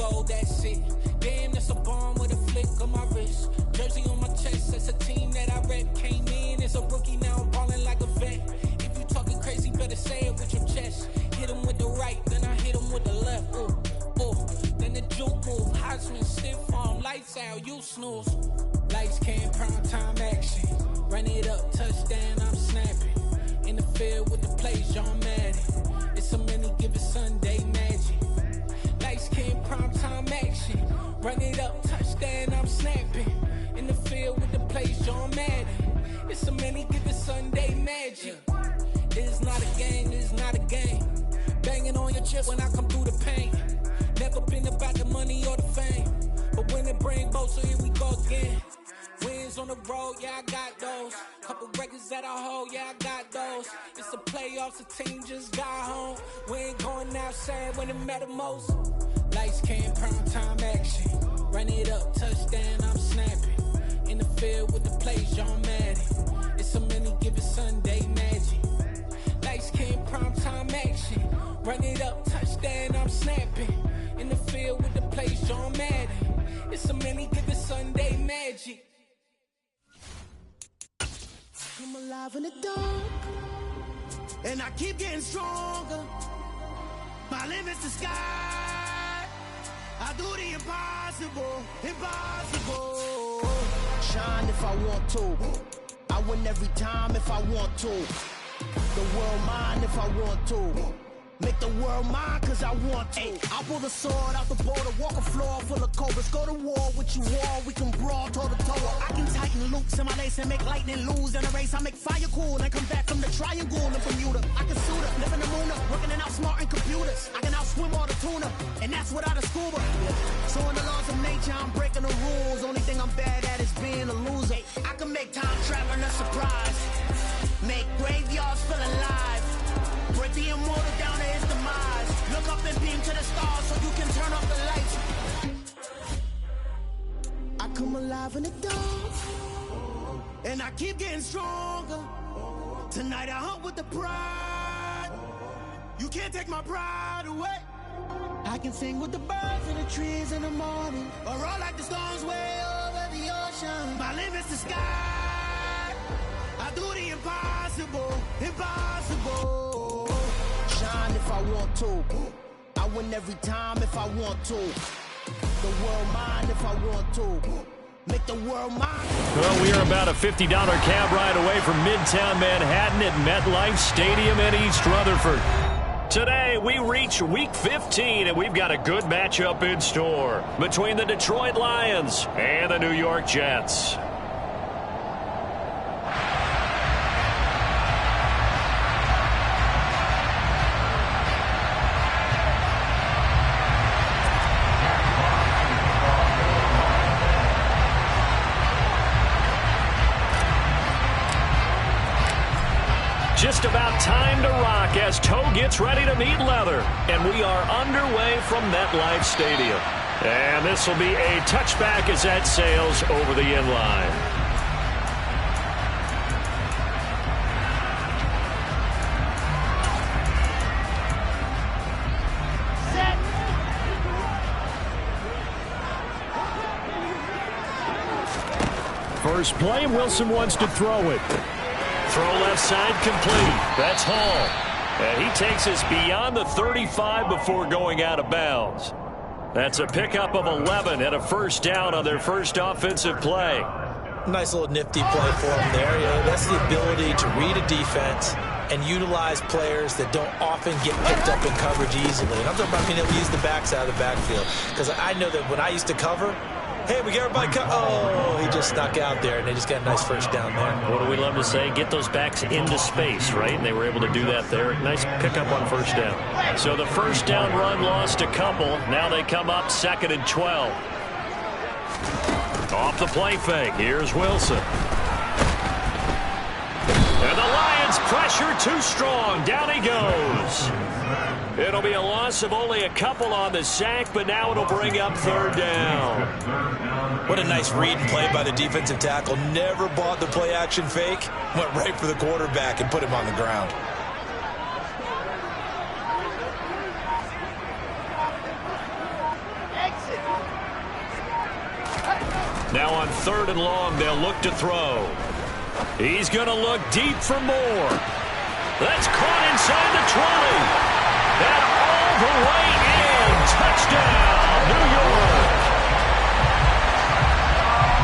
go, that's it. Damn, that's a bomb with a flick of my wrist. Jersey on my chest, that's a team that I rep. Came in as a rookie, now I'm ballin' like a vet. If you talking crazy, better say it with your chest. Hit him with the right, then I hit him with the left. Ooh, ooh. Then the juke move, Heisman, stiff arm, lights out, you snooze. Lights came, prime time action. Run it up, touchdown, I'm snapping. In the field with the plays, John Madden. It's a many given Sunday magic. Lights came, prime time action. Run it up, touchdown, I'm snapping. In the field with the plays, John Madden. It's a many given Sunday magic. It's not a game, it's not a game. Banging on your chip when I come through the paint. Never been about the money or the fame. But when it bring both, so here we go again. Wins on the road, yeah, I got those. Couple records that I hold, yeah, I got those. It's the playoffs, the team just got home. We ain't going outside when it matter most. Lights came, prime time action. Run it up, touchdown, I'm snapping. In the field with the plays, John Madden. It's a many given Sunday magic. Lights came, prime time action. Run it up, touchdown, I'm snapping. In the field with the plays, John Madden. It's a many given Sunday magic. I'm alive in the dark, and I keep getting stronger. My limit's the sky. I do the impossible, impossible. Shine if I want to. I win every time if I want to. The world mine if I want to. Make the world mine cause I want to. I'll pull the sword out the border, walk a floor full of cobras. Go to war with you all, we can brawl toe to toe. I can tighten loops in my lace and make lightning lose in a race. I make fire cool and come back from the triangle in Bermuda. I can suit up, live in the moon up, working and outsmarting computers. I can outswim all the tuna, and that's without a scuba. So in the laws of nature, I'm breaking the rules. Only thing I'm bad at is being a loser. I can make time traveling a surprise. Make graveyards feel alive. Break the immortal down to his demise. Look up and beam to the stars so you can turn off the lights. I come alive in the dark, and I keep getting stronger. Tonight I hunt with the pride. You can't take my pride away. I can sing with the birds and the trees in the morning, or roll like the storms way over the ocean. My limit's the sky. I do the impossible, impossible. Shine if I want to. I win every time if I want to. The world mine if I want to. Make the world mine. Well, we are about a $50 cab ride away from Midtown Manhattan at MetLife Stadium in East Rutherford. Today, we reach Week 15, and we've got a good matchup in store between the Detroit Lions and the New York Jets. Just about time to rock as toe gets ready to meet leather. And we are underway from MetLife Stadium. And this will be a touchback as that sails over the end line. First play, Wilson wants to throw it. Throw left side complete. That's Hall. And he takes us beyond the 35 before going out of bounds. That's a pickup of 11 and a first down on their first offensive play. Nice little nifty play for him there. Yeah, that's the ability to read a defense and utilize players that don't often get picked up in coverage easily. And I'm talking about being able to use the backs out of the backfield. Because I know that when I used to cover, hey, we got everybody cut. Oh, he just snuck out there, and they just got a nice first down there. What do we love to say? Get those backs into space, right? And they were able to do that there. Nice pickup on first down. So the first down run lost a couple. Now they come up 2nd and 12. Off the play fake. Here's Wilson. And the Lions pressure too strong. Down he goes. It'll be a loss of only a couple on the sack, but now it'll bring up 3rd down. What a nice read and play by the defensive tackle. Never bought the play action fake. Went right for the quarterback and put him on the ground. Now on 3rd and long, they'll look to throw. He's going to look deep for more. That's caught inside the 20. And all the way in. Touchdown, New York.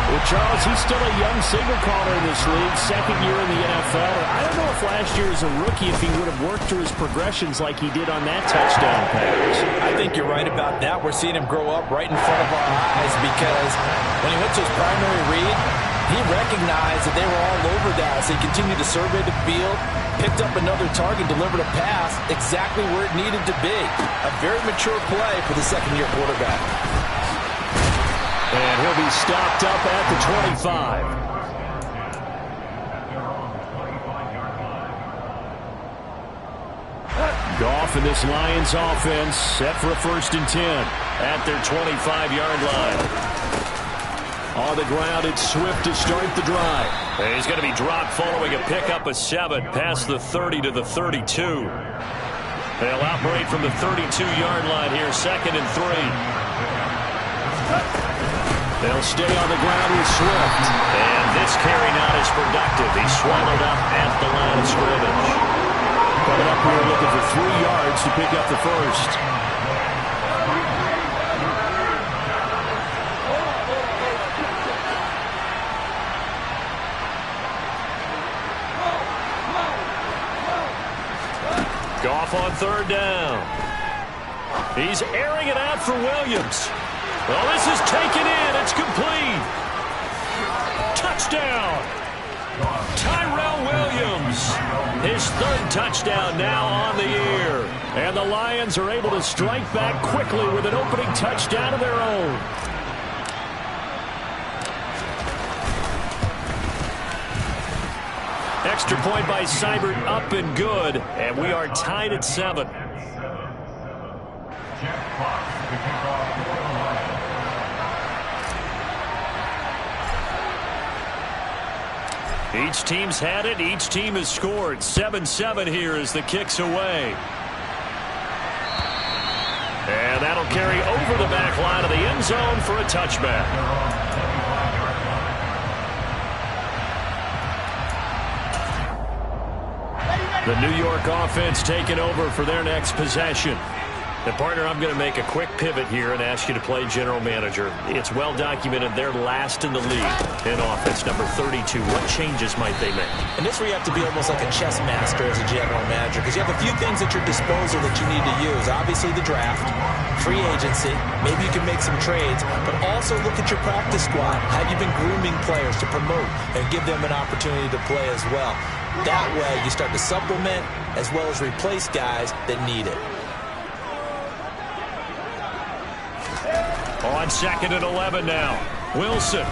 Well, Charles, he's still a young signal caller in this league, 2nd year in the NFL. I don't know if last year as a rookie if he would have worked through his progressions like he did on that touchdown pass. I think you're right about that. We're seeing him grow up right in front of our eyes because when he went to his primary read, he recognized that they were all over that. So he continued to survey the field, picked up another target, delivered a pass exactly where it needed to be. A very mature play for the 2nd-year quarterback. And he'll be stopped up at the 25. Goff and this Lions offense set for a 1st and 10 at their 25-yard line. On the ground, it's Swift to start the drive. He's going to be dropped following a pickup of 7 past the 30 to the 32. They'll operate from the 32-yard line here, 2nd and 3. They'll stay on the ground with Swift. And this carry not as productive. He's swallowed up at the line of scrimmage. Coming up here looking for 3 yards to pick up the 1st. Goff on 3rd down. He's airing it out for Williams. Well, this is taken in. It's complete. Touchdown. Tyrell Williams. His 3rd touchdown now on the year. And the Lions are able to strike back quickly with an opening touchdown of their own. Extra point by Seibert, up and good. And we are tied at 7. Each team's had it. Each team has scored. 7-7 here as the kick's away. And that'll carry over the back line of the end zone for a touchback. The New York offense taking over for their next possession. And, partner, I'm going to make a quick pivot here and ask you to play general manager. It's well documented they're last in the league in offense, number 32. What changes might they make? And this is where you have to be almost like a chess master as a general manager because you have a few things at your disposal that you need to use. Obviously, the draft, free agency, maybe you can make some trades, but also look at your practice squad. Have you been grooming players to promote and give them an opportunity to play as well? That way, you start to supplement as well as replace guys that need it. On 2nd and 11 now. Wilson.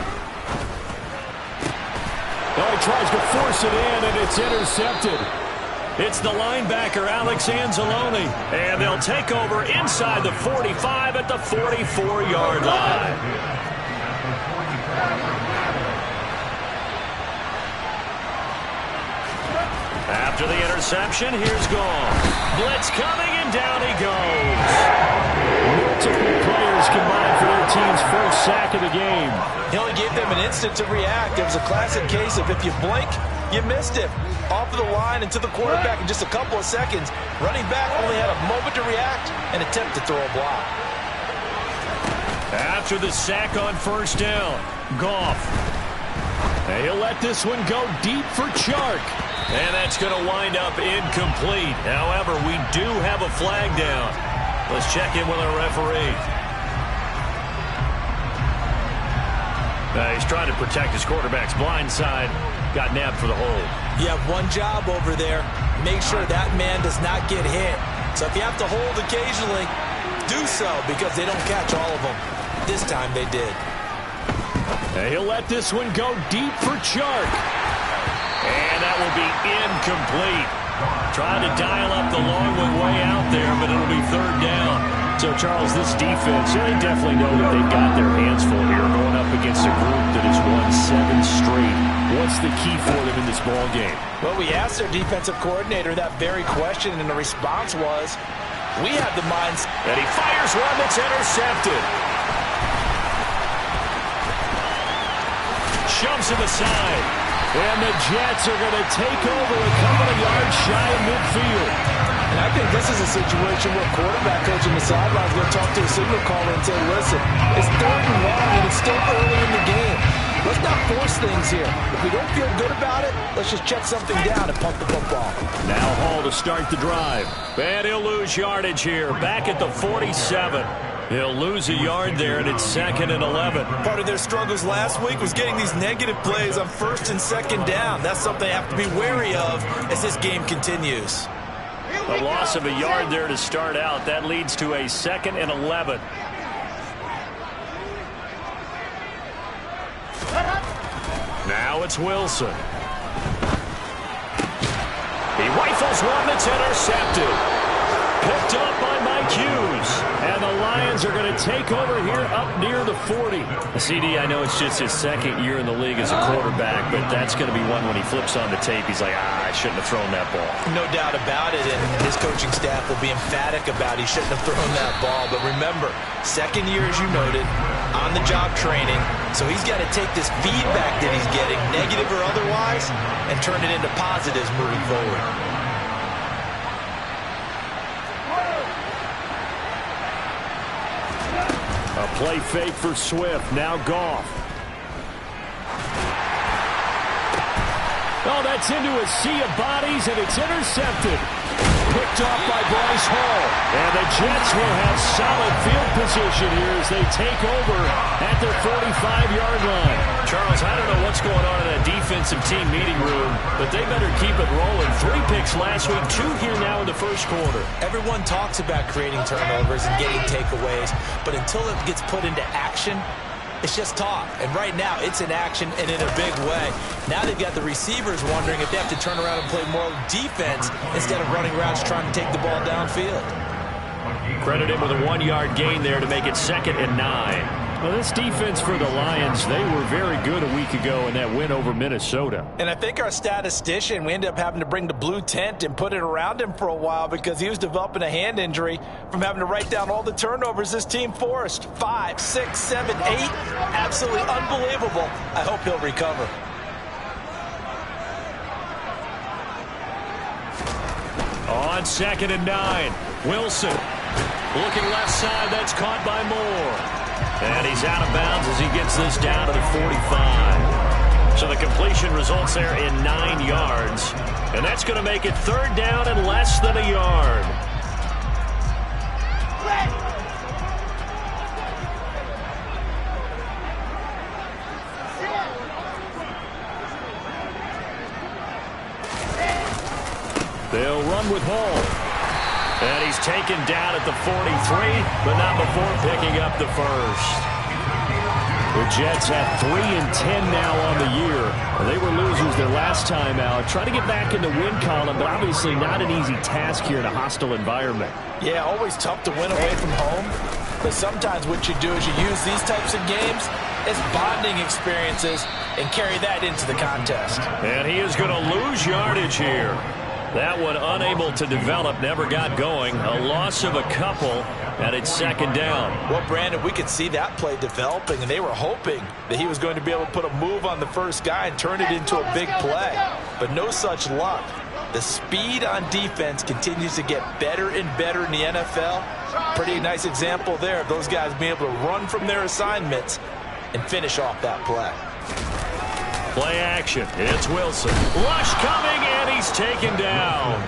Oh, he tries to force it in, and it's intercepted. It's the linebacker, Alex Anzalone. And they'll take over inside the 45 at the 44-yard line. After the interception, here's Goff. Blitz coming, and down he goes. Multiple players combined for their team's 1st sack of the game. He only gave them an instant to react. It was a classic case of if you blink, you missed it. Off of the line and to the quarterback in just a couple of seconds. Running back only had a moment to react and attempt to throw a block. After the sack on 1st down, Goff. And he'll let this one go deep for Chark. And that's going to wind up incomplete. However, we do have a flag down. Let's check in with our referee. He's trying to protect his quarterback's blind side. Got nabbed for the hold. You have one job over there. Make sure that man does not get hit. So if you have to hold occasionally, do so because they don't catch all of them. This time they did. And he'll let this one go deep for Chark. And that will be incomplete. Trying to dial up the long one way out there, but it'll be 3rd down. So, Charles, this defense, they definitely know that they've got their hands full here going up against a group that has won 7 straight. What's the key for them in this ball game? Well, we asked their defensive coordinator that very question, and the response was, we have the minds. And he fires one that's intercepted. shoves him aside. And the Jets are going to take over a couple of yards shy of midfield. And I think this is a situation where quarterback coach on the sideline is going to talk to a signal caller and say, listen, it's 3rd and long and it's still early in the game. Let's not force things here. If we don't feel good about it, let's just check something down and punt the football. Now Hall to start the drive. And he'll lose yardage here. Back at the 47. He'll lose a yard there, and it's 2nd and 11. Part of their struggles last week was getting these negative plays on 1st and 2nd down. That's something they have to be wary of as this game continues. A loss of a yard there to start out. That leads to a 2nd and 11. Now it's Wilson. He rifles one that's intercepted. Picked up by Mike Hughes. And the Lions are going to take over here up near the 40. CD, I know it's just his 2nd year in the league as a quarterback, but that's going to be one when he flips on the tape. He's like, I shouldn't have thrown that ball. No doubt about it, and his coaching staff will be emphatic about he shouldn't have thrown that ball. But remember, 2nd year, as you noted, on-the-job training, so he's got to take this feedback that he's getting, negative or otherwise, and turn it into positives moving forward. A play fake for Swift. Now Goff. Oh, that's into a sea of bodies, and it's intercepted. Picked off by Bryce Hall. And the Jets will have solid field position here as they take over at their 45-yard line. Charles, I don't know what's going on in that defensive team meeting room, but they better keep it rolling. 3 picks last week, 2 here now in the 1st quarter. Everyone talks about creating turnovers and getting takeaways, but until it gets put into action, it's just talk. And right now, it's in action and in a big way. Now they've got the receivers wondering if they have to turn around and play more defense instead of running routes trying to take the ball downfield. Credit him with a 1-yard gain there to make it 2nd and 9. Well, this defense for the Lions, they were very good a week ago in that win over Minnesota. And I think our statistician, we ended up having to bring the blue tent and put it around him for a while because he was developing a hand injury from having to write down all the turnovers this team forced. 5, 6, 7, 8. Absolutely unbelievable. I hope he'll recover. On 2nd and 9, Wilson looking left side. That's caught by Moore. And he's out of bounds as he gets this down to the 45. So the completion results there in 9 yards. And that's going to make it 3rd down and less than a yard. They'll run with Hall. And he's taken down at the 43, but not before picking up the 1st. The Jets have 3-10 now on the year. They were losers their last time out. Trying to get back in the win column, but obviously not an easy task here in a hostile environment. Yeah, always tough to win away from home. But sometimes what you do is you use these types of games as bonding experiences and carry that into the contest. And he is going to lose yardage here. That one unable to develop, never got going. A loss of a couple, and it's 2nd down. Well, Brandon, we could see that play developing, and they were hoping that he was going to be able to put a move on the first guy and turn it into a big play. But no such luck. The speed on defense continues to get better and better in the NFL. Pretty nice example there of those guys being able to run from their assignments and finish off that play. Play action. It's Wilson. Rush coming, and he's taken down.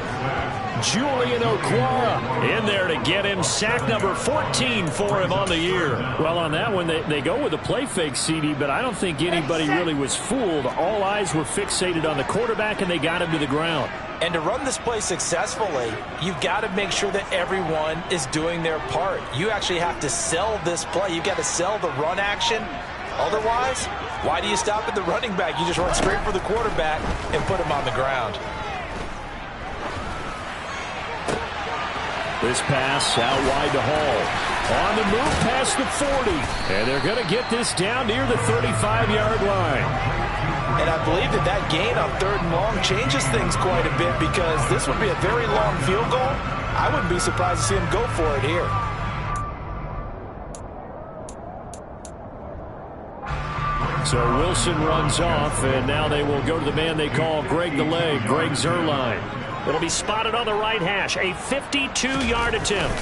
Julian Okwara in there to get him. Sack number 14 for him on the year. Well, on that one, they go with a play fake, CD, but I don't think anybody really was fooled. All eyes were fixated on the quarterback, and they got him to the ground. And to run this play successfully, you've got to make sure that everyone is doing their part. You actually have to sell this play. You've got to sell the run action. Otherwise, why do you stop at the running back? You just run straight for the quarterback and put him on the ground. This pass out wide to Hall. On the move past the 40. And they're going to get this down near the 35-yard line. And I believe that gain on 3rd and long changes things quite a bit because this would be a very long field goal. I wouldn't be surprised to see him go for it here. So Wilson runs off, and now they will go to the man they call Greg the Leg, Greg Zuerlein. It'll be spotted on the right hash, a 52-yard attempt.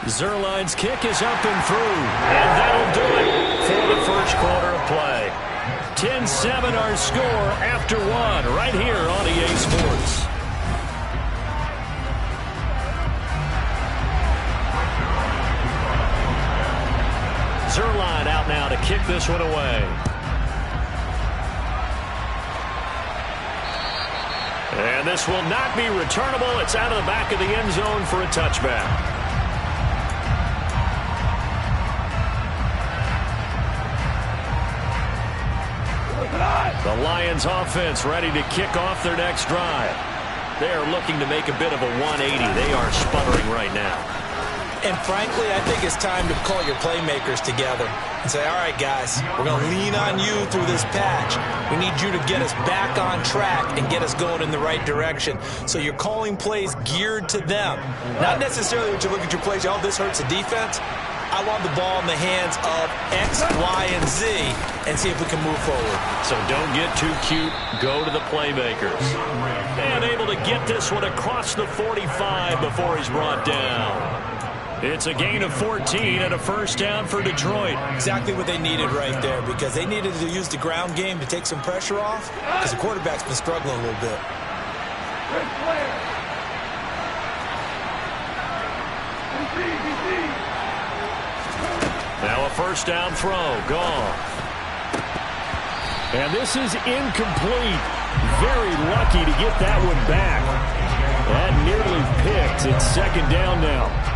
Zuerlein's kick is up and through, and that'll do it for the first quarter of play. 10-7 our score after one, right here on EA Sports. Zuerlein out now to kick this one away. And this will not be returnable. It's out of the back of the end zone for a touchback. The Lions offense ready to kick off their next drive. They are looking to make a bit of a 180. They are sputtering right now. And frankly, I think it's time to call your playmakers together and say, all right, guys, we're going to lean on you through this patch. We need you to get us back on track and get us going in the right direction. So you're calling plays geared to them. Not necessarily when you look at your plays, oh, this hurts the defense. I want the ball in the hands of X, Y, and Z and see if we can move forward. So don't get too cute. Go to the playmakers. And able to get this one across the 45 before he's brought down. It's a gain of 14 and a first down for Detroit. Exactly what they needed right there, because they needed to use the ground game to take some pressure off, because the quarterback's been struggling a little bit. Now a first down throw, gone. And this is incomplete. Very lucky to get that one back. That nearly picked. It's second down now.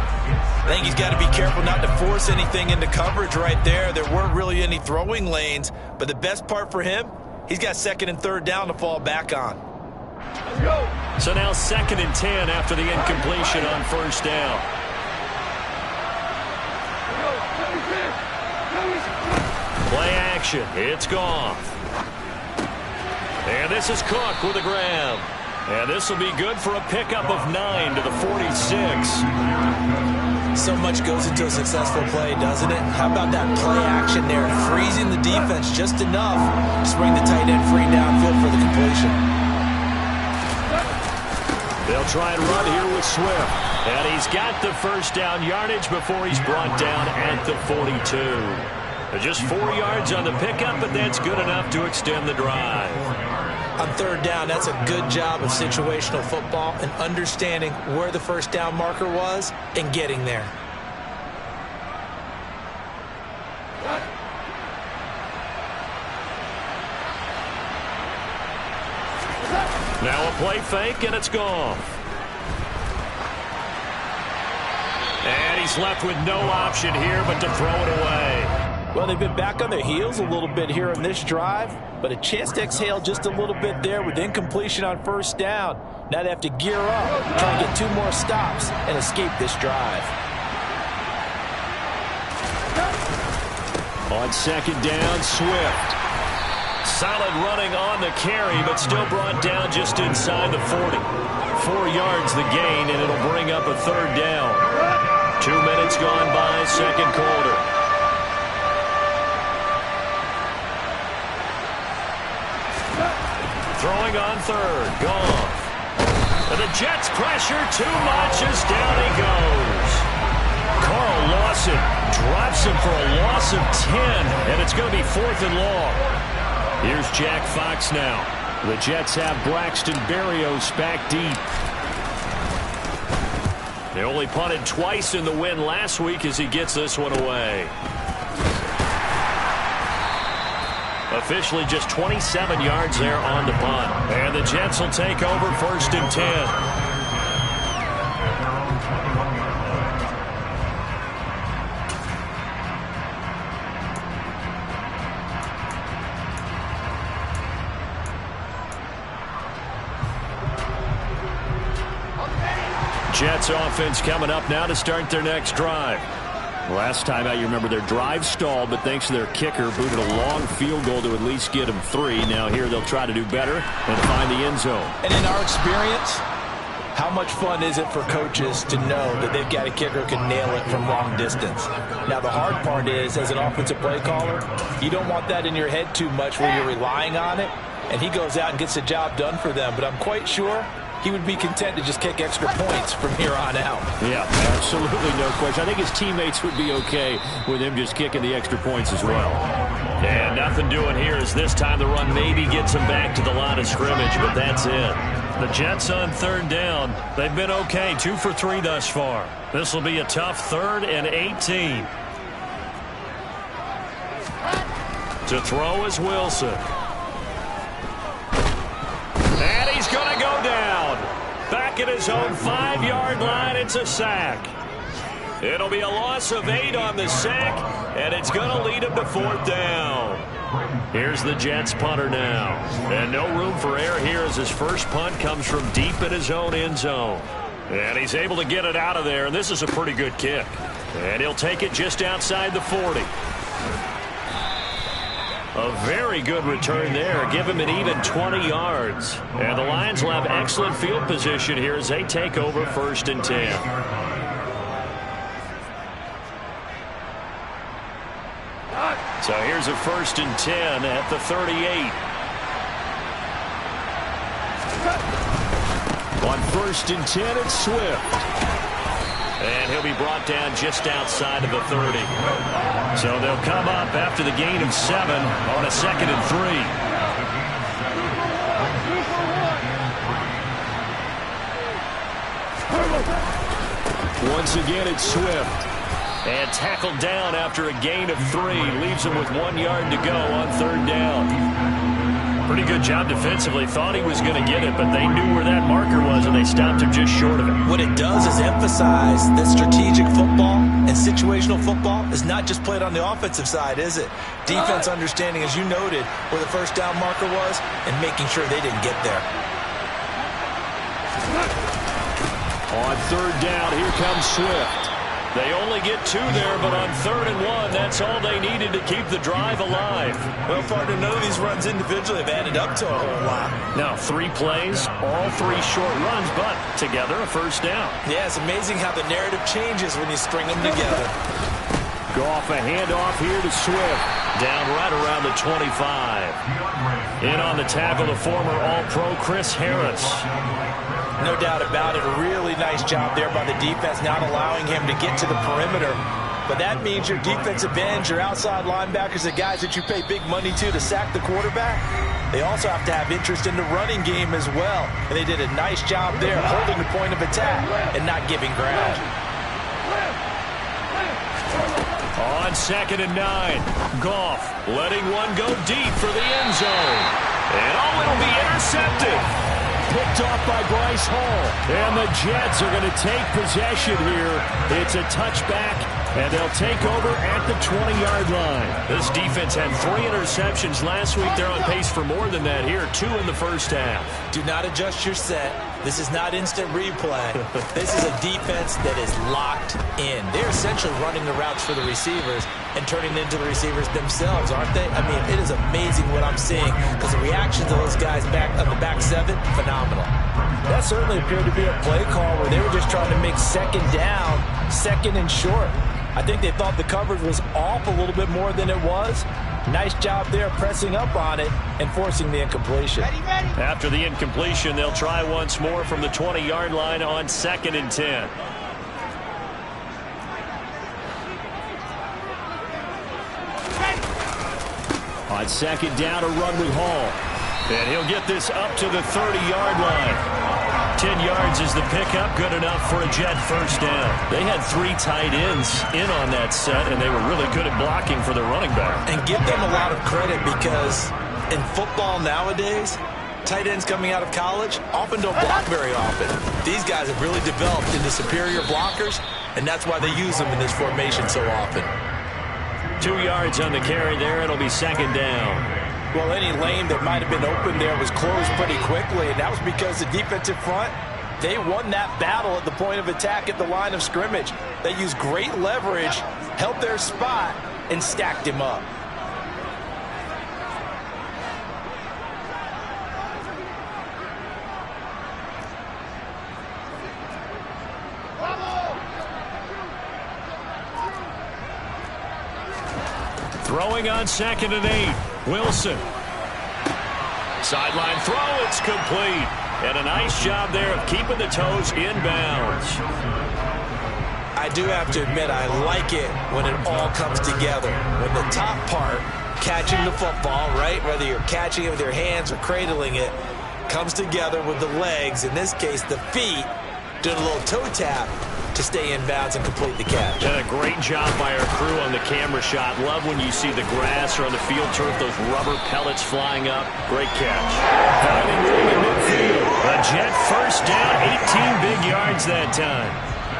I think he's got to be careful not to force anything into coverage right there. There weren't really any throwing lanes, but the best part for him, he's got second and third down to fall back on. Let's go. So now second and 10 after the incompletion on first down. Play action. It's gone. And this is Cook with a grab. And this will be good for a pickup of 9 to the 46. So much goes into a successful play, doesn't it? How about that play action there, freezing the defense just enough to bring the tight end free downfield for the completion. They'll try and run here with Swift. And he's got the first down yardage before he's brought down at the 42. Just 4 yards on the pickup, but that's good enough to extend the drive. On third down, that's a good job of situational football and understanding where the first down marker was and getting there. Now a play fake, and it's gone. And he's left with no option here but to throw it away. Well, they've been back on their heels a little bit here on this drive, but a chance to exhale just a little bit there with incompletion on first down. Now they have to gear up, try and get 2 more stops, and escape this drive. On second down, Swift. Solid running on the carry, but still brought down just inside the 40. 4 yards the gain, and it'll bring up a third down. 2 minutes gone by, second quarter. Throwing on third, gone. And the Jets pressure too much as down he goes. Carl Lawson drops him for a loss of 10, and it's going to be 4th and long. Here's Jack Fox now. The Jets have Braxton Berrios back deep. They only punted twice in the win last week as he gets this one away. Officially just 27 yards there on the punt. And the Jets will take over first and 10. Jets offense coming up now to start their next drive. Last time out, you remember their drive stalled, but thanks to their kicker, booted a long field goal to at least get them 3. Now here they'll try to do better and find the end zone. And in our experience, How much fun is it for coaches to know that they've got a kicker who can nail it from long distance? Now, the hard part is, as an offensive play caller, you don't want that in your head too much where you're relying on it, and he goes out and gets the job done for them. But I'm quite sure he would be content to just kick extra points from here on out. Yeah, absolutely no question. I think his teammates would be okay with him just kicking the extra points as well. And nothing doing here as this time the run maybe gets him back to the line of scrimmage, but that's it. The Jets on third down. They've been okay, 2 for 3 thus far. This will be a tough 3rd and 18. To throw is Wilson. And he's going to go down. Back at his own 5-yard line, it's a sack. It'll be a loss of 8 on the sack, and it's going to lead him to 4th down. Here's the Jets punter now. And no room for error here as his first punt comes from deep in his own end zone. And he's able to get it out of there, and this is a pretty good kick. And he'll take it just outside the 40. A very good return there. Give him an even 20 yards. And the Lions will have excellent field position here as they take over 1st and 10. So here's a 1st and 10 at the 38. On 1st and 10, it's Swift. And he'll be brought down just outside of the 30. So they'll come up after the gain of 7 on a 2nd and 3. Once again, it's Swift. And tackled down after a gain of 3. Leaves him with 1 yard to go on 3rd down. Pretty good job defensively. Thought he was going to get it, but they knew where that marker was, and they stopped him just short of it. What it does is emphasize that strategic football and situational football is not just played on the offensive side, is it? Defense understanding, as you noted, where the 1st down marker was and making sure they didn't get there. On 3rd down, here comes Swift. They only get 2 there, but on 3rd and 1, that's all they needed to keep the drive alive. Well, partner, none of these runs individually have added up to a whole lot. Now, 3 plays, all 3 short runs, but together a 1st down. Yeah, it's amazing how the narrative changes when you string them together. Goff, a handoff here to Swift. Down right around the 25. In on the tackle, the former All-Pro Chris Harris. No doubt about it. A really nice job there by the defense, not allowing him to get to the perimeter. But that means your defensive ends, your outside linebackers, the guys that you pay big money to sack the quarterback, they also have to have interest in the running game as well. And they did a nice job there holding the point of attack and not giving ground. On 2nd and 9, Goff letting one go deep for the end zone. And it'll be intercepted. Picked off by Bryce Hall. And the Jets are going to take possession here. It's a touchback, and they'll take over at the 20-yard line. This defense had 3 interceptions last week. They're on pace for more than that here, 2 in the first half. Do not adjust your set. This is not instant replay. This is a defense that is locked in. They're essentially running the routes for the receivers and turning it into the receivers themselves, aren't they? I mean, it is amazing what I'm seeing because the reactions of those guys back on the back 7, phenomenal. That certainly appeared to be a play call where they were just trying to make 2nd down, 2nd and short. I think they thought the coverage was off a little bit more than it was. Nice job there pressing up on it and forcing the incompletion. After the incompletion, they'll try once more from the 20-yard line on 2nd and 10. On 2nd down, a run with Hall. And he'll get this up to the 30-yard line. 10 yards is the pickup, good enough for a Jet 1st down. They had 3 tight ends in on that set, and they were really good at blocking for their running back. And give them a lot of credit because in football nowadays, tight ends coming out of college often don't block very often. These guys have really developed into superior blockers, and that's why they use them in this formation so often. 2 yards on the carry there. It'll be 2nd down. Well, any lane that might have been open there was closed pretty quickly, and that was because the defensive front, they won that battle at the point of attack at the line of scrimmage. They used great leverage, held their spot, and stacked him up. Throwing on 2nd and 8. Wilson. Sideline throw. It's complete. And a nice job there of keeping the toes in bounds. I do have to admit, I like it when it all comes together. When the top part, catching the football, right, whether you're catching it with your hands or cradling it, comes together with the legs, in this case the feet, doing a little toe tap to stay in bounds and complete the catch. And a great job by our crew on the camera shot. Love when you see the grass or on the field turf, those rubber pellets flying up. Great catch. Finding room in midfield. A Jet first down, 18 big yards that time.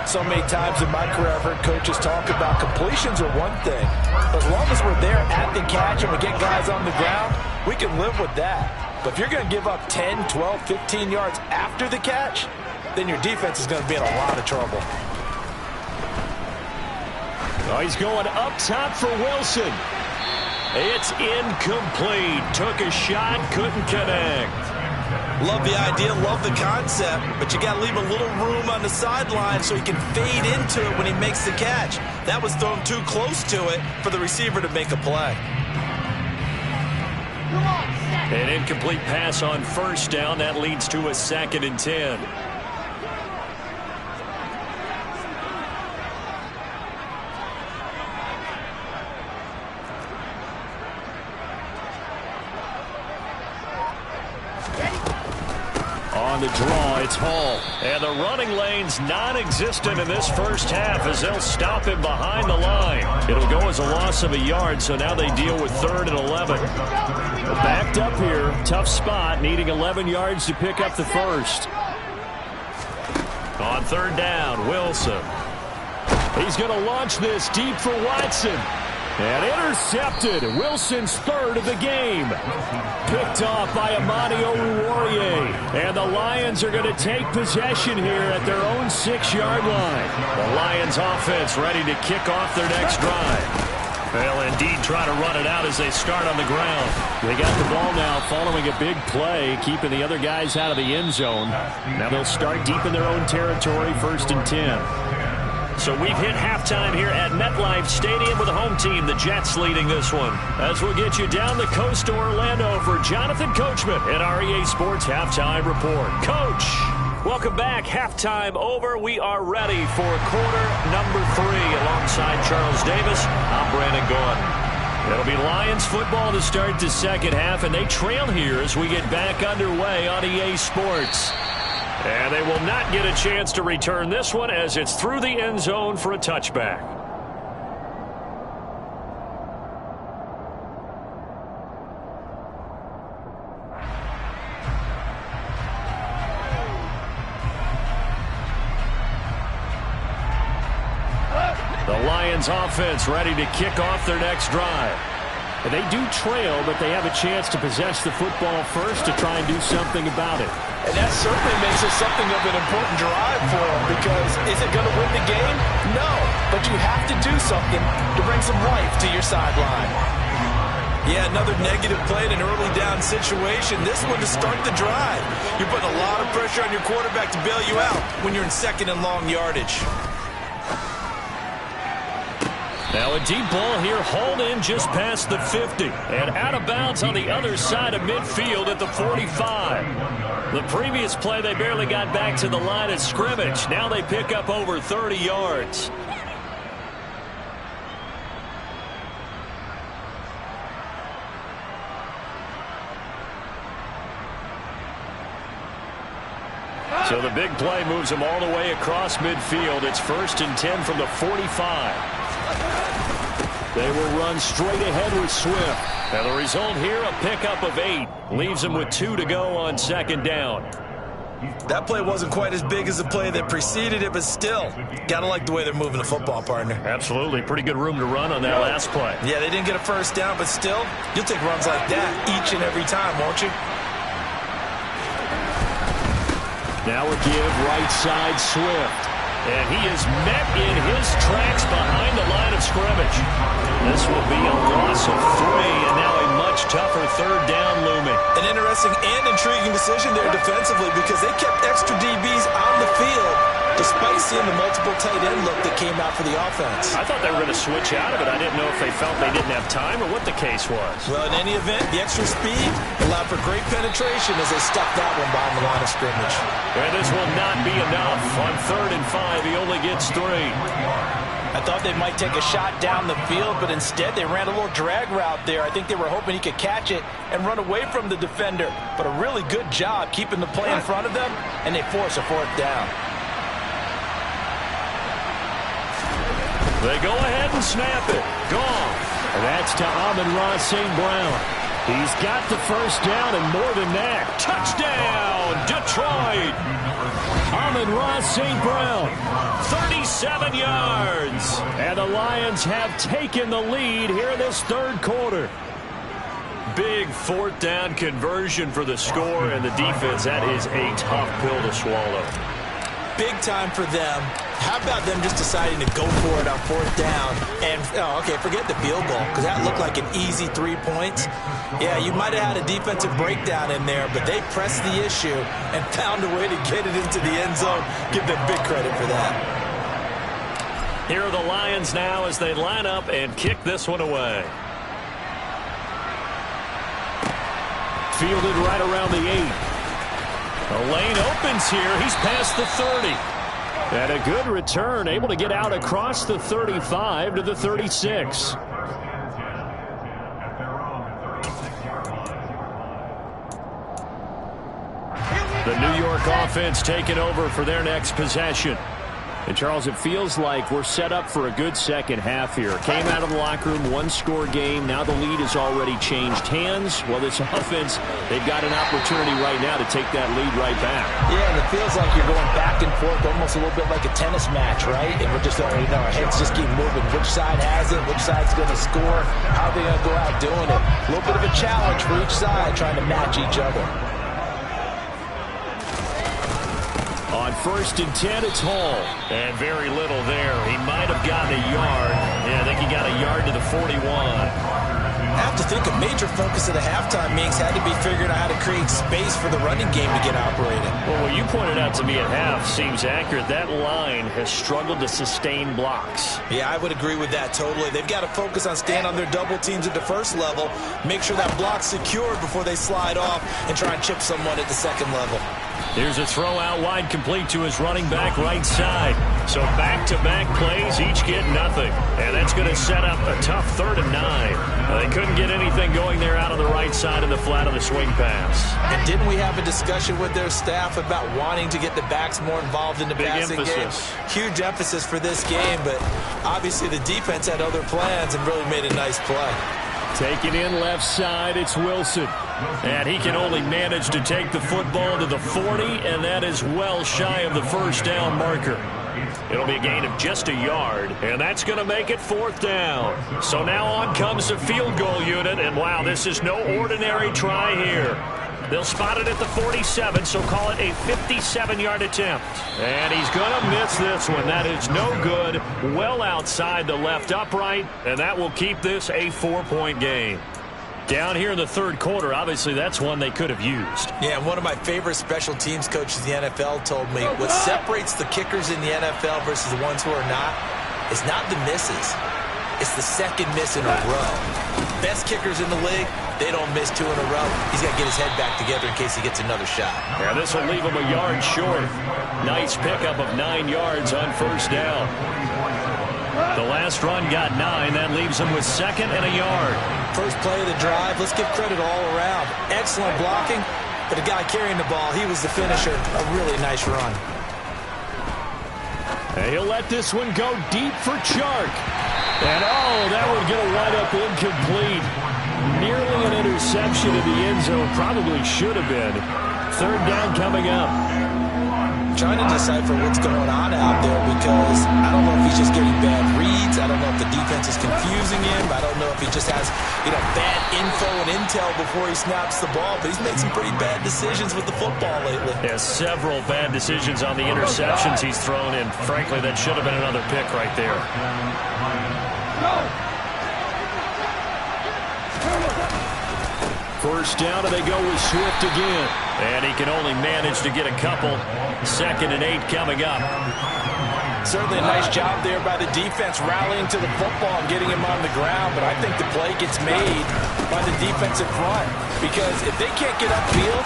So many times in my career I've heard coaches talk about completions are one thing. But as long as we're there at the catch and we get guys on the ground, we can live with that. But if you're going to give up 10, 12, 15 yards after the catch, then your defense is going to be in a lot of trouble. Oh, he's going up top for Wilson. It's incomplete. Took a shot, couldn't connect. Love the idea, love the concept, but you got to leave a little room on the sideline so he can fade into it when he makes the catch. That was thrown too close to it for the receiver to make a play. An incomplete pass on first down. That leads to a 2nd and 10. On the draw, it's Hall. And the running lane's non-existent in this first half as they'll stop him behind the line. It'll go as a loss of a yard, so now they deal with 3rd and 11. Backed up here, tough spot, needing 11 yards to pick up the first. On 3rd down, Wilson. He's going to launch this deep for Watson. And intercepted. Wilson's 3rd of the game. Picked off by Amani Oruwariye. And the Lions are going to take possession here at their own 6-yard line. The Lions offense ready to kick off their next drive. They'll indeed try to run it out as they start on the ground. They got the ball now following a big play, keeping the other guys out of the end zone. Now they'll start deep in their own territory, 1st and 10. So we've hit halftime here at MetLife Stadium with the home team, the Jets, leading this one. As we'll get you down the coast to Orlando for Jonathan Coachman at our EA Sports Halftime Report. Coach, welcome back. Halftime over. We are ready for quarter number 3 alongside Charles Davis. I'm Brandon Gaudin. It'll be Lions football to start the second half, and they trail here as we get back underway on EA Sports. And they will not get a chance to return this one as it's through the end zone for a touchback. The Lions offense ready to kick off their next drive. And they do trail, but they have a chance to possess the football first to try and do something about it. And that certainly makes it something of an important drive for them, because is it going to win the game? No, but you have to do something to bring some life to your sideline. Yeah, another negative play in an early down situation. This one to start the drive. You're putting a lot of pressure on your quarterback to bail you out when you're in 2nd and long yardage. Now a deep ball here, hauled in just past the 50. And out of bounds on the other side of midfield at the 45. The previous play, they barely got back to the line of scrimmage. Now they pick up over 30 yards. So the big play moves them all the way across midfield. It's 1st and 10 from the 45. They will run straight ahead with Swift. And the result here, a pickup of 8. Leaves them with 2 to go on 2nd down. That play wasn't quite as big as the play that preceded it, but still, got to like the way they're moving the football, partner. Absolutely. Pretty good room to run on that last play. Yeah, they didn't get a first down, but still, you'll take runs like that each and every time, won't you? Now a give right side Swift. And he is met in his tracks behind the line of scrimmage. This will be a loss of 3, and now a much tougher third down looming. An interesting and intriguing decision there defensively because they kept extra DBs on the field despite seeing the multiple tight end look that came out for the offense. I thought they were going to switch out of it. I didn't know if they felt they didn't have time or what the case was. Well, in any event, the extra speed allowed for great penetration as they stuck that one behind the line of scrimmage. And this will not be enough. On 3rd and 5, he only gets 3. I thought they might take a shot down the field, but instead they ran a little drag route there. I think they were hoping he could catch it and run away from the defender. But a really good job keeping the play in front of them, and they force a 4th down. They go ahead and snap it. Gone. And that's to Amon-Ra St. Brown. He's got the first down and more than that. Touchdown, Detroit. Amon-Ra St. Brown. 37 yards. And the Lions have taken the lead here in this 3rd quarter. Big 4th down conversion for the score, and the defense, that is a tough pill to swallow. Big time for them. How about them just deciding to go for it on 4th down? And, okay, forget the field goal, because that looked like an easy 3 points. Yeah, you might have had a defensive breakdown in there, but they pressed the issue and found a way to get it into the end zone. Give them big credit for that. Here are the Lions now as they line up and kick this one away. Fielded right around the 8. The lane opens here. He's past the 30. And a good return, able to get out across the 35 to the 36. The New York offense taking over for their next possession. And, Charles, it feels like we're set up for a good second half here. Came out of the locker room, one-score game. Now the lead has already changed hands. Well, this offense, they've got an opportunity right now to take that lead right back. Yeah, and it feels like you're going back and forth almost a little bit like a tennis match, right? And we're just, our heads just keep moving. Which side has it? Which side's going to score? How are they going to go out doing it? A little bit of a challenge for each side trying to match each other. On 1st and 10, it's Hall. And very little there. He might have gotten a yard. Yeah, I think he got a yard to the 41. I have to think a major focus of the halftime meetings had to be figuring out how to create space for the running game to get operated. Well, what you pointed out to me at half seems accurate. That line has struggled to sustain blocks. Yeah, I would agree with that totally. They've got to focus on staying on their double teams at the first level, make sure that block's secured before they slide off and try and chip someone at the second level. Here's a throw out wide complete to his running back right side. So back-to-back plays, each get nothing. And that's going to set up a tough 3rd and 9. They couldn't get anything going there out on the right side of the flat of the swing pass. And didn't we have a discussion with their staff about wanting to get the backs more involved in the passing game? Huge emphasis for this game, but obviously the defense had other plans and really made a nice play. Taking in left side, it's Wilson. And he can only manage to take the football to the 40, and that is well shy of the first down marker. It'll be a gain of just a yard, and that's going to make it 4th down. So now on comes the field goal unit, and wow, this is no ordinary try here. They'll spot it at the 47, so call it a 57-yard attempt. And he's going to miss this one. That is no good. Well outside the left upright, and that will keep this a 4-point game. Down here in the 3rd quarter, obviously that's one they could have used. Yeah, and one of my favorite special teams coaches in the NFL told me what separates the kickers in the NFL versus the ones who are not is not the misses. It's the second miss in a row. Best kickers in the league, they don't miss 2 in a row. He's got to get his head back together in case he gets another shot. Yeah, this will leave him a yard short. Nice pickup of 9 yards on 1st down. The last run got 9. That leaves him with 2nd and a yard. First play of the drive. Let's give credit all around. Excellent blocking, but the guy carrying the ball, he was the finisher. A really nice run. And he'll let this one go deep for Chark. And, that would get a wide-up incomplete. Nearly an interception in the end zone. Probably should have been. 3rd down coming up. Trying to decipher what's going on out there because I don't know if he's just getting bad reads. I don't know if the defense is confusing him. I don't know if he just has, bad info and intel before he snaps the ball. But he's made some pretty bad decisions with the football lately. Yeah, several bad decisions on the interceptions he's thrown in. Frankly, that should have been another pick right there. First down, and they go with Swift again. And he can only manage to get a couple. 2nd and 8 coming up. Certainly a nice job there by the defense rallying to the football and getting him on the ground, but I think the play gets made by the defensive front because if they can't get upfield,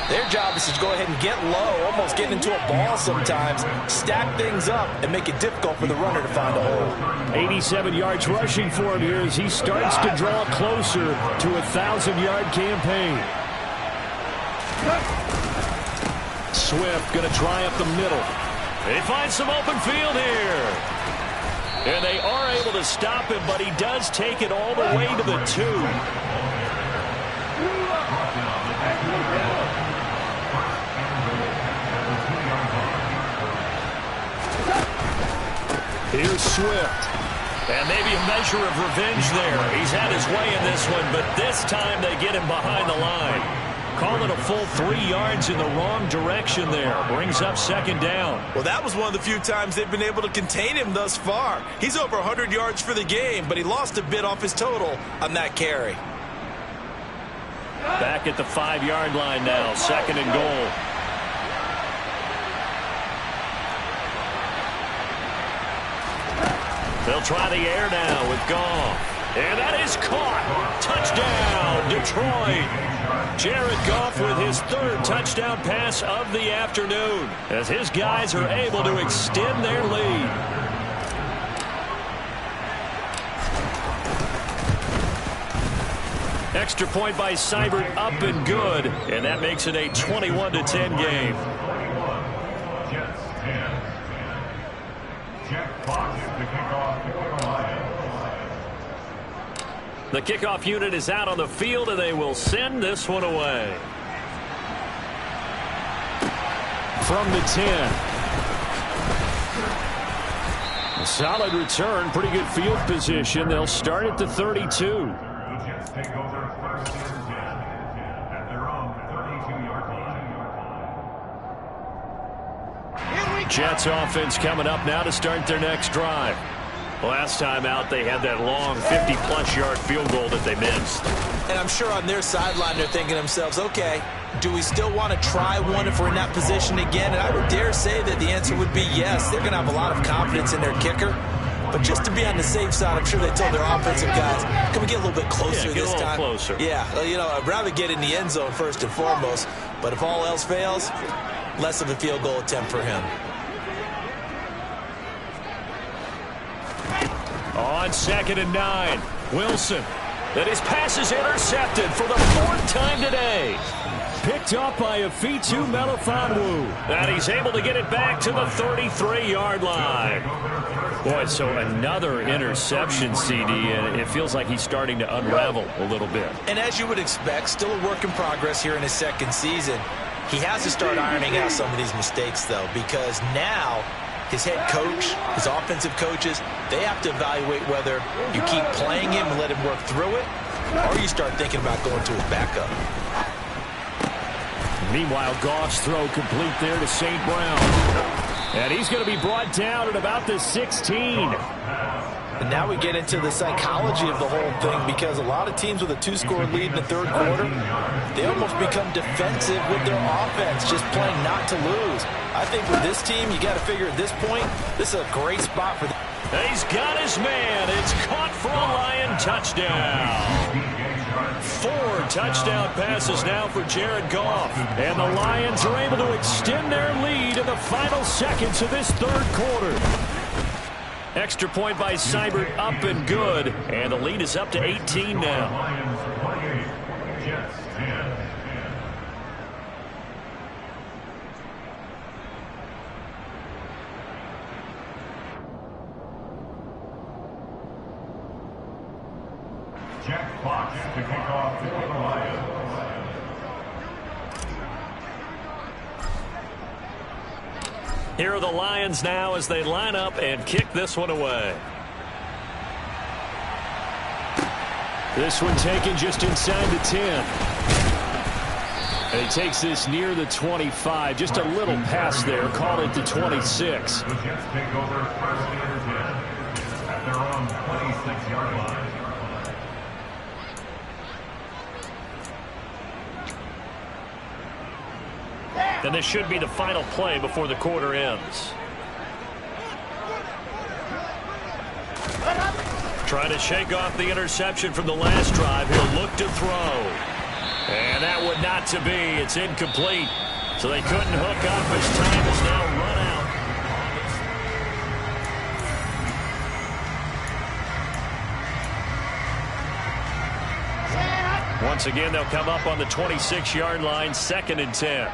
their job is to go ahead and get low, almost get into a ball sometimes, stack things up, and make it difficult for the runner to find a hole. 87 yards rushing for him here as he starts to draw closer to a 1,000-yard campaign. Swift going to try up the middle. They find some open field here. And they are able to stop him, but he does take it all the way to the 2. Here's Swift. And maybe a measure of revenge there. He's had his way in this one, but this time they get him behind the line. Call it a full 3 yards in the wrong direction there. Brings up 2nd down. Well, that was one of the few times they've been able to contain him thus far. He's over 100 yards for the game, but he lost a bit off his total on that carry. Back at the 5-yard line now. 2nd and goal. They'll try the air now with Goff. And that is caught. Touchdown, Detroit. Jared Goff with his 3rd touchdown pass of the afternoon as his guys are able to extend their lead. Extra point by Seibert up and good, and that makes it a 21-10 game. The kickoff unit is out on the field, and they will send this one away. From the 10. A solid return, pretty good field position. They'll start at the 32. Jets offense coming up now to start their next drive. Last time out, they had that long 50-plus yard field goal that they missed. And I'm sure on their sideline they're thinking to themselves, okay, do we still want to try one if we're in that position again? And I would dare say that the answer would be yes. They're going to have a lot of confidence in their kicker. But just to be on the safe side, I'm sure they told their offensive guys, can we get a little bit closer this time? Closer. Yeah, you know, I'd rather get in the end zone first and foremost. But if all else fails, less of a field goal attempt for him. On 2nd and 9, Wilson. And his pass is intercepted for the 4th time today. Picked up by Afitu Melifonwu. And he's able to get it back to the 33-yard line. Boy, so another interception, CD, and it feels like he's starting to unravel a little bit. And as you would expect, still a work in progress here in his 2nd season. He has to start ironing out some of these mistakes, though, because now his head coach, his offensive coaches, they have to evaluate whether you keep playing him and let him work through it, or you start thinking about going to his backup. Meanwhile, Goff's throw complete there to St. Brown. And he's going to be brought down at about the 16. And now we get into the psychology of the whole thing, because a lot of teams with a 2-score lead in the 3rd quarter, they almost become defensive with their offense, just playing not to lose. I think with this team, you got to figure at this point, this is a great spot for them. He's got his man. It's caught for a Lion touchdown. 4 touchdown passes now for Jared Goff. And the Lions are able to extend their lead in the final seconds of this 3rd quarter. Extra point by Seibert up and good. And the lead is up to 18 now. Jack Fox to kick off for the Lions. Here are the Lions now as they line up and kick this one away. This one taken just inside the 10. And he takes this near the 25. Just a little pass there. Call it the 26. The Jets take over 1st and 10 at their own 26-yard line. And this should be the final play before the quarter ends. Trying to shake off the interception from the last drive. He'll look to throw. And that would not to be. It's incomplete. So they couldn't hook up. His time is now run out. Once again, they'll come up on the 26-yard line, 2nd and 10.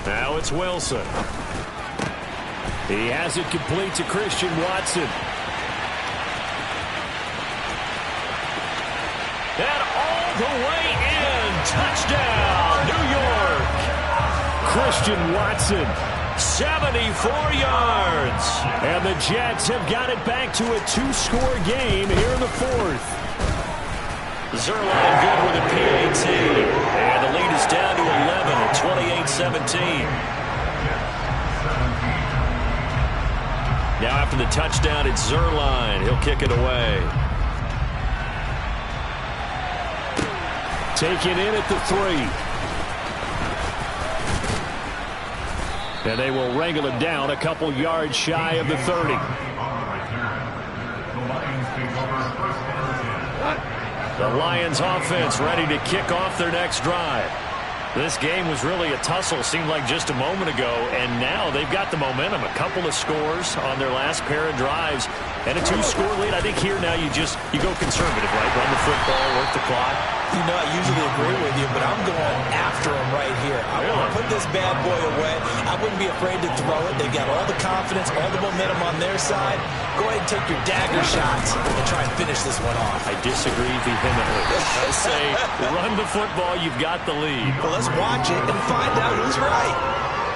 Now it's Wilson. He has it complete to Christian Watson. And all the way in. Touchdown, New York. Christian Watson, 74 yards. And the Jets have got it back to a 2-score game here in the 4th. Zerline good with a PAT. And the lead is down to 11 at 28-17. Now after the touchdown, it's Zerline. He'll kick it away. Taken in at the 3. And they will wrangle him down a couple yards shy of the 30. The Lions offense ready to kick off their next drive. This game was really a tussle, seemed like just a moment ago, and now they've got the momentum. A couple of scores on their last pair of drives, and a 2-score lead. I think here now you go conservative, right? Run the football, work the clock. You know, I usually agree with you, but I'm going after him right here. I want to put this bad boy away. I wouldn't be afraid to throw it. They've got all the confidence, all the momentum on their side. Go ahead and take your dagger shots and try and finish this one off. I disagree vehemently. I say run the football, you've got the lead. Well, let's watch it and find out who's right.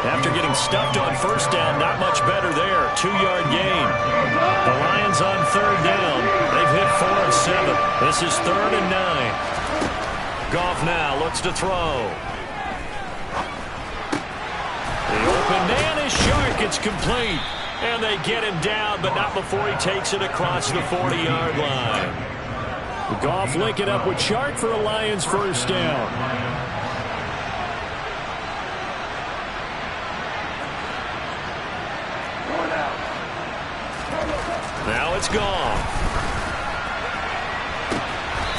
After getting stuffed on first down, not much better there. 2-yard gain. The Lions on 3rd down. They've hit 4 of 7. This is 3rd and 9. Goff now looks to throw. The open man is short. It's complete. And they get him down, but not before he takes it across the 40-yard line. Goff linking up with Shark for a Lions first down. Now it's Goff.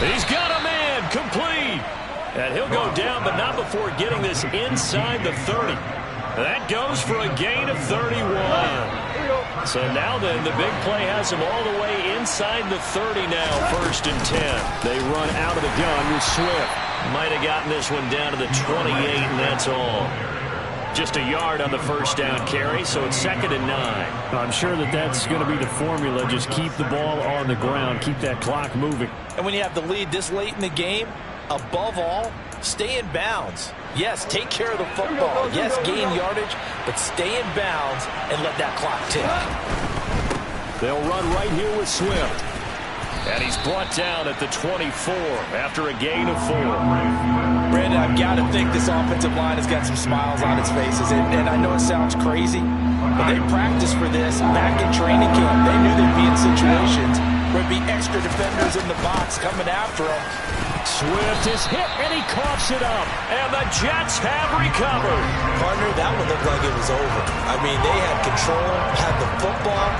He's got a man complete. And he'll go down, but not before getting this inside the 30. That goes for a gain of 31. So now then, the big play has him all the way inside the 30 now, 1st and 10. They run out of the gun with Swift. Might have gotten this one down to the 28, and that's all. Just a yard on the first down carry, so it's 2nd and 9. I'm sure that's going to be the formula. Just keep the ball on the ground, keep that clock moving. And when you have the lead this late in the game, above all, stay in bounds. Yes, take care of the football. Yes, gain yardage, but stay in bounds and let that clock tick. They'll run right here with Swift. And he's brought down at the 24 after a gain of 4. Brandon, I've got to think this offensive line has got some smiles on its faces. And I know it sounds crazy, but they practiced for this back in training camp. They knew they'd be in situations where there'd be extra defenders in the box coming after them. Swift is hit, and he coughs it up. And the Jets have recovered. Partner, that one looked like it was over. I mean, they had control, had the football,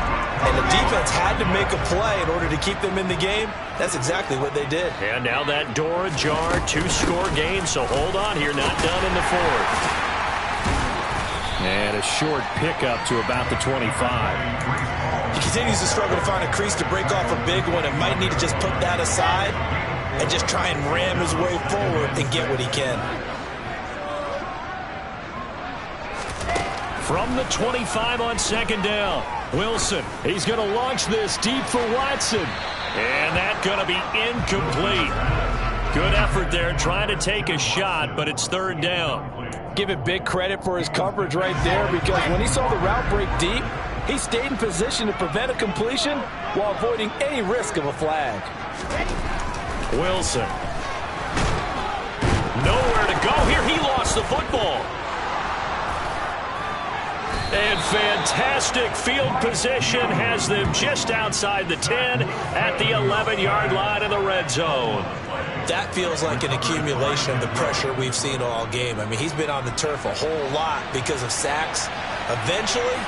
and the defense had to make a play in order to keep them in the game. That's exactly what they did. And now that door ajar, 2-score game, so hold on here, not done in the 4th. And a short pickup to about the 25. He continues to struggle to find a crease to break off a big one and might need to just put that aside and just try and ram his way forward and get what he can. From the 25 on 2nd down, Wilson, he's going to launch this deep for Watson. And that's going to be incomplete. Good effort there trying to take a shot, but it's 3rd down. Give it big credit for his coverage right there, because when he saw the route break deep, he stayed in position to prevent a completion while avoiding any risk of a flag. Wilson. Nowhere to go here. He lost the football. And fantastic field position has them just outside the 10 at the 11-yard line of the red zone. That feels like an accumulation of the pressure we've seen all game. I mean, he's been on the turf a whole lot because of sacks. Eventually,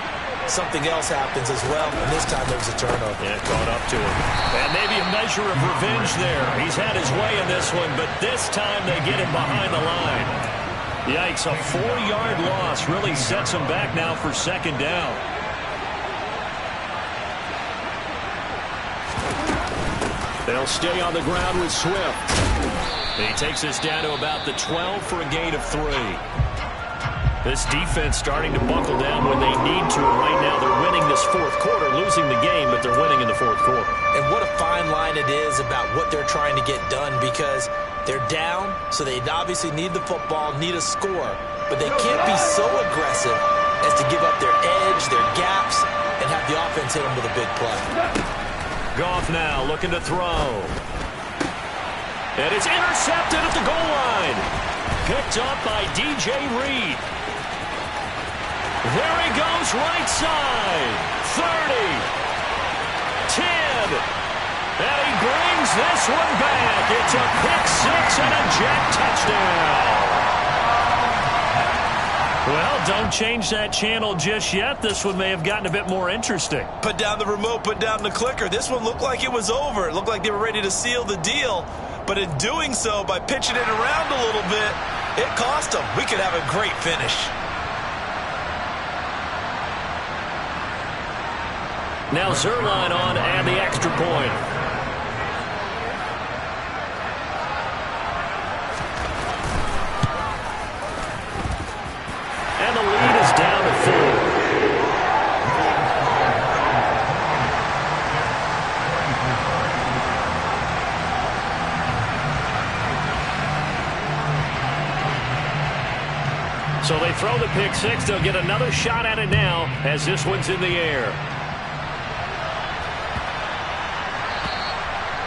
something else happens as well, and this time there was a turnover. Yeah, caught up to him. And maybe a measure of revenge there. He's had his way in this one, but this time they get him behind the line. Yikes, a 4-yard loss really sets him back now for second down. They'll stay on the ground with Swift. He takes us down to about the 12 for a gain of 3. This defense starting to buckle down when they need to. Right now they're winning this fourth quarter, losing the game, but they're winning in the fourth quarter. And what a fine line it is about what they're trying to get done, because they're down, so they obviously need the football, need a score, but they can't be so aggressive as to give up their edge, their gaps, and have the offense hit them with a big play. Goff now looking to throw. And it's intercepted at the goal line. Picked up by DJ Reed. There he goes, right side. 30. 10. And he brings this one back. It's a pick-6 and a Jet touchdown. Well, don't change that channel just yet. This one may have gotten a bit more interesting. Put down the remote, put down the clicker. This one looked like it was over. It looked like they were ready to seal the deal. But in doing so, by pitching it around a little bit, it cost them. We could have a great finish. Now Zerline on and the extra point. And the lead is down to 4. So they throw the pick-6. They'll get another shot at it now as this one's in the air.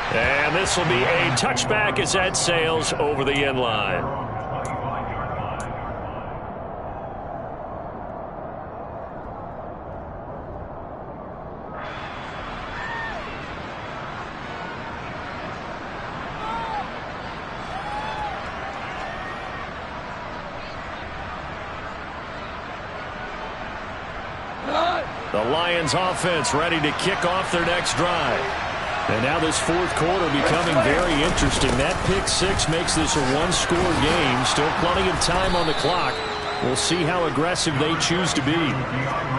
And this will be a touchback as that sails over the end line. The Lions offense ready to kick off their next drive. And now this fourth quarter becoming very interesting. That pick-6 makes this a one-score game. Still plenty of time on the clock. We'll see how aggressive they choose to be.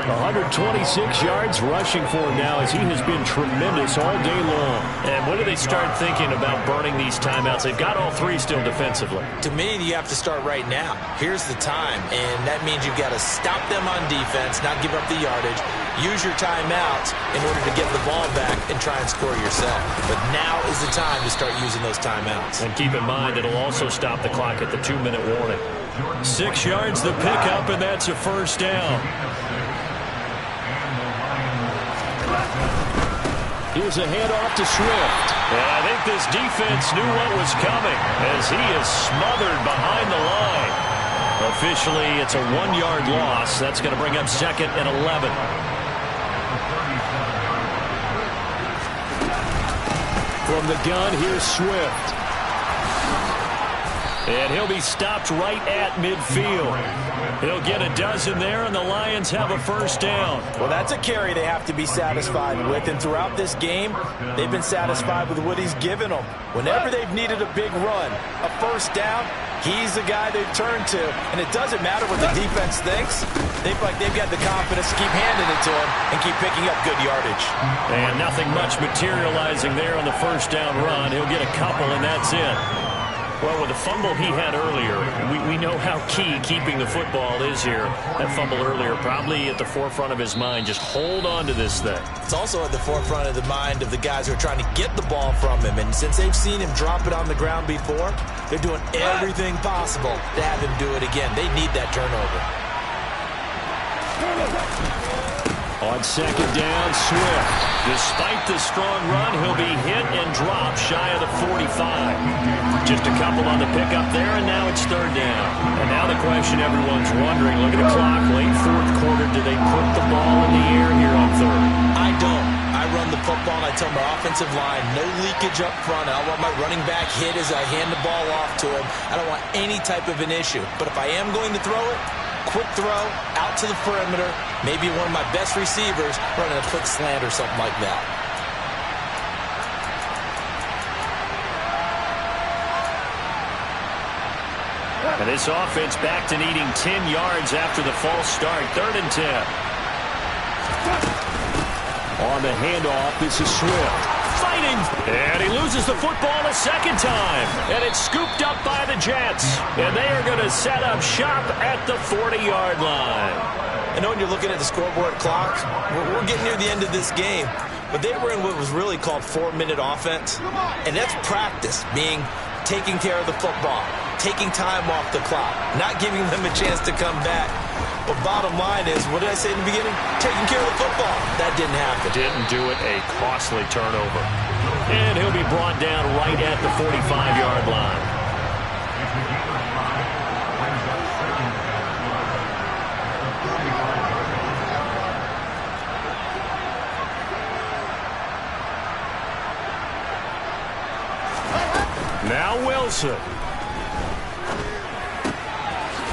126 yards rushing for him now as he has been tremendous all day long. And when do they start thinking about burning these timeouts? They've got all 3 still defensively. To me, you have to start right now. Here's the time, and that means you've got to stop them on defense, not give up the yardage, use your timeouts in order to get the ball back and try and score yourself. But now is the time to start using those timeouts. And keep in mind, it'll also stop the clock at the 2-minute warning. 6 yards the pickup, and that's a first down. Here's a handoff to Swift. And I think this defense knew what was coming as he is smothered behind the line. Officially, it's a 1-yard loss. That's going to bring up second and 11. From the gun, here's Swift. And he'll be stopped right at midfield. He'll get a dozen there, and the Lions have a first down. Well, that's a carry they have to be satisfied with. And throughout this game, they've been satisfied with what he's given them. Whenever they've needed a big run, a first down, he's the guy they've turned to. And it doesn't matter what the defense thinks. They've got the confidence to keep handing it to him and keep picking up good yardage. And nothing much materializing there on the first down run. He'll get a couple, and that's it. Well, with the fumble he had earlier, we know how key keeping the football is here. That fumble earlier probably at the forefront of his mind. Just hold on to this thing. It's also at the forefront of the mind of the guys who are trying to get the ball from him. And since they've seen him drop it on the ground before, they're doing everything possible to have him do it again. They need that turnover. On second down, Swift. Despite the strong run, he'll be hit and dropped shy of the 45. Just a couple on the pickup there, and now it's third down. And now the question everyone's wondering, look at the clock, late fourth quarter, do they put the ball in the air here on third? I don't. I run the football and I tell my offensive line, no leakage up front. I don't want my running back hit as I hand the ball off to him. I don't want any type of an issue. But if I am going to throw it, quick throw, out to the perimeter, maybe one of my best receivers running a quick slant or something like that. And this offense back to needing 10 yards after the false start. 3rd and 10. On the handoff, this is Swift. Fighting. And he loses the football a second time. And it's scooped up by the Jets. And they are going to set up shop at the 40-yard line. I know when you're looking at the scoreboard clock, we're getting near the end of this game. But they were in what was really called 4-minute offense. And that's practice, meaning taking care of the football, taking time off the clock, not giving them a chance to come back. But bottom line is, what did I say in the beginning? Taking care of the football. That didn't happen. Didn't do it. A costly turnover. And he'll be brought down right at the 45-yard line. Now Wilson.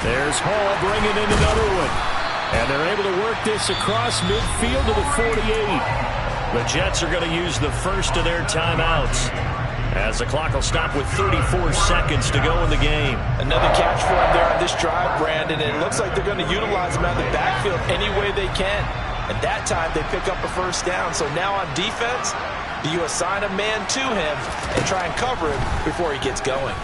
There's Hall bringing in another one. And they're able to work this across midfield to the 48. The Jets are going to use the first of their timeouts, as the clock will stop with 34 seconds to go in the game. Another catch for him there on this drive, Brandon. And it looks like they're going to utilize him out of the backfield any way they can. At that time, they pick up a first down. So now on defense, do you assign a man to him and try and cover him before he gets going?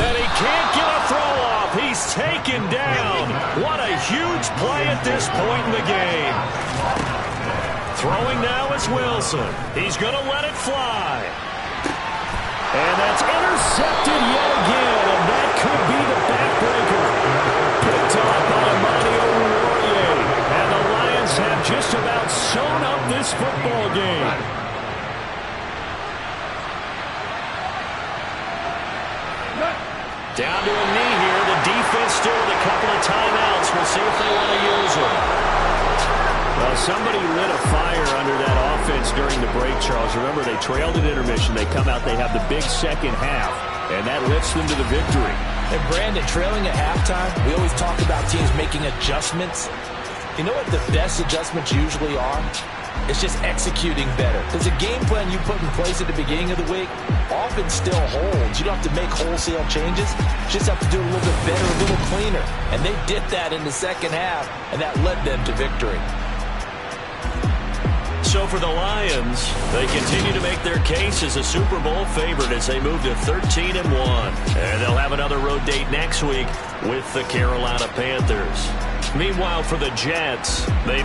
And he can't get a throw off. He's taken down. What a huge play at this point in the game. Throwing now is Wilson. He's going to let it fly. And that's intercepted yet again. And that could be the backbreaker. Picked off by Amani Oruwariye. And the Lions have just about sewn up this football game. Down to a knee here. The defense still with a couple of timeouts. We'll see if they want to use them. Well, somebody lit a fire under that offense during the break, Charles. Remember, they trailed at intermission. They come out, they have the big second half, and that lifts them to the victory. And Brandon, trailing at halftime, we always talk about teams making adjustments. You know what the best adjustments usually are? It's just executing better. Because the game plan you put in place at the beginning of the week often still holds. You don't have to make wholesale changes. You just have to do it a little bit better, a little cleaner. And they did that in the second half, and that led them to victory. So for the Lions, they continue to make their case as a Super Bowl favorite as they move to 13-1. And they'll have another road date next week with the Carolina Panthers. Meanwhile, for the Jets, they